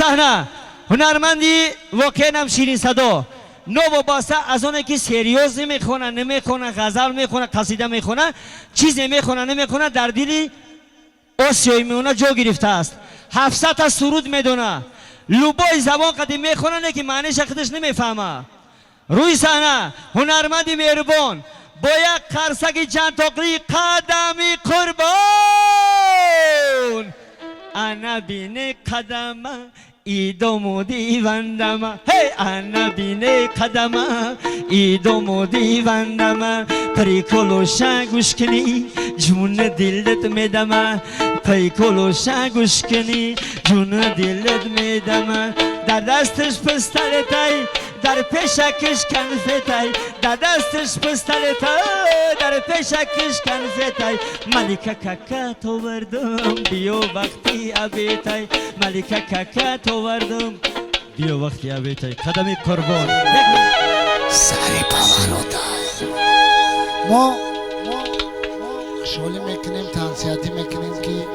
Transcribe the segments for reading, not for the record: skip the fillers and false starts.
صحنه هنرمندی واقعا هم شیرین صدا نو وابسته از اونه که سریوز نمیخونه غزل میخونه قصیده میخونه چیز نمیخونه در دل آسیایی میونه جا گرفته است 700 تا سرود میدونه لوبای زبان قدیم میخونه که معنیش خودش نمیفهمه روی صحنه هنرمندی مهربان با یک قرصک چند تاقلی قدمی قربان انا بینه قدمه ایدومو دیوندم هی انا بینه قدمه ایدومو دیوندم پریکولوشا گوش کنی جون دلت میدم پریکولوشا گوش کنی جون دلت میدم در دستش پستلتای در پیشکش کنفتای در دستش پستلتای در پیشکش کنفتای ملیکا کاکا تو وردم بیو وقتی ابیتای ملیکا کاکا تو وردم بیو وقتی ابیتای قدمی قربان سری پاورودا ما شغلی میکنیم تنسیتی میکنیم که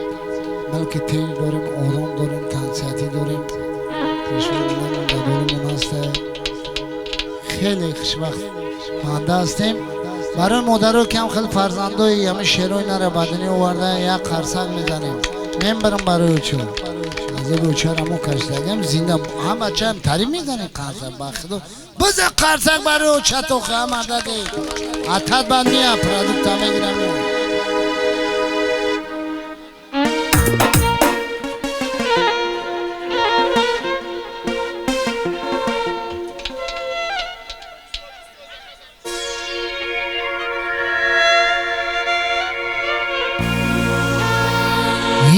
بلکه تیل داریم آرام داریم تنسیتی داریم شغلی داریم هسته خیلی خوشبخت مانده هستیم برای مادر کم خیلی فرزندای همه شیرای نره بدنی آورده یک قرصک میزنیم من برم برای اوچه از این اوچه رو همون کشتگیم زنده هم بچه هم تری میزنیم قرصک بخدو بزه قرصک برای اوچه تو خواهم مرده که حتت بندی هم پرادکت هم میگیرم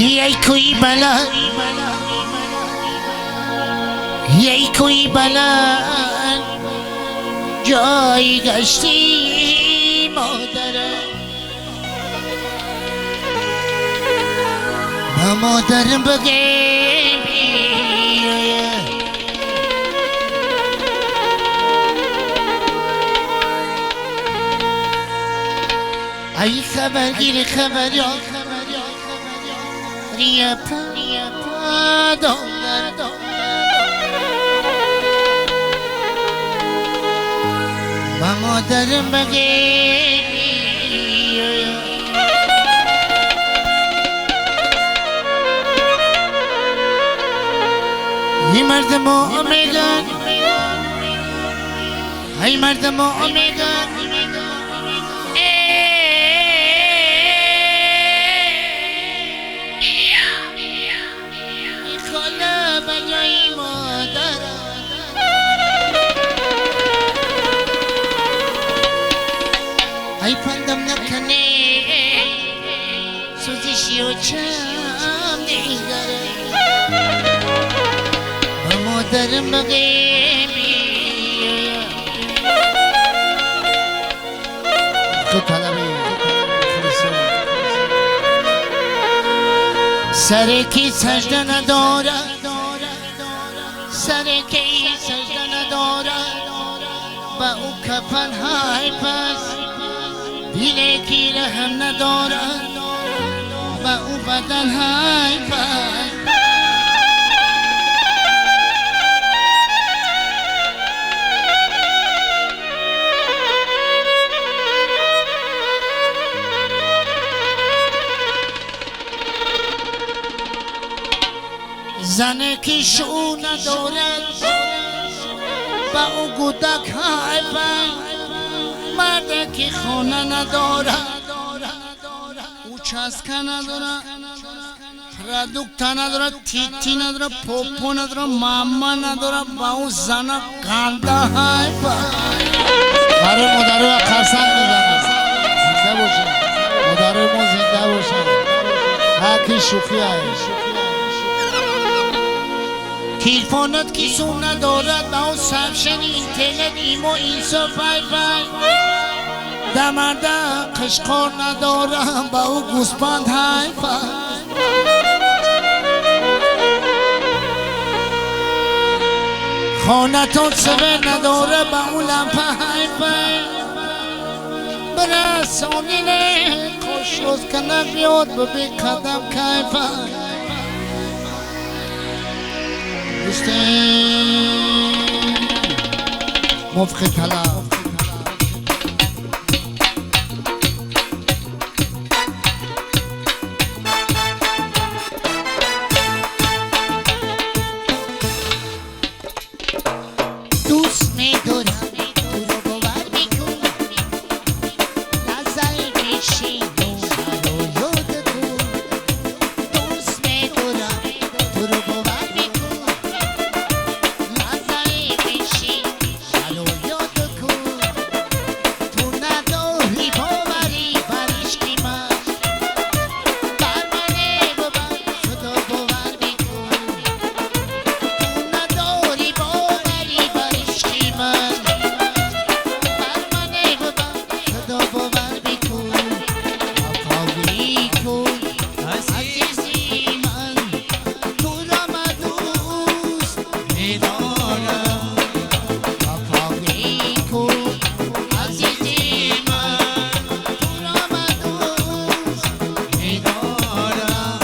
یی کوی بلا یی کوی بلا جای گشتی مادرم با مادرم بگیم ای خبر گیر خبر یا ریا پا دولر با مادرم بگی ای مرد مومگان ای مرد مومگان ای پندم نکنه سوزشی و چم دیگره با مادرم بگیم تو طلبی سر کی سجده نداره سر کی سجده نداره با او کفن های پس دیله کی رحم ندارد و او بدن های پس زنه کی شو ندارد و او گودک های پس مرد که خونه نداره او چسکه نداره پرادکت نداره تیتی نداره پوپو نداره ماما نداره با او زنه گنده های برای مادر و قرصک بزنه زنده باشه مادر ما زنده باشه هرکی شوخی های تیلفونت کی سو ندارد با او سفشن اینترنت ایمو اینسا فای فای دمرده قشقار ندارم با او گوسپند های فای خانتون سوه نداره با او لمپه های فای برسانینه خوش روز کنه بیاد ببی قدم کای فای مفخ طلب دوست می‌دارم تو رو باور می‌کن نظر بشین و یاد کن دوست می‌دارم تو رو باور می‌کن نظر بشین و یاد کن تو نداری باوری بر عشق من بر من باور خدا باور می‌کن تو نداری باوری بر عشق من بر من خدا باور می‌کن وفایی کن عزیزی من تو را من دوست می‌دارم وفایی کن عزیزی من تو را من دوست می‌دارم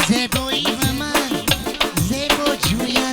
زیبایی و من زیبا جویم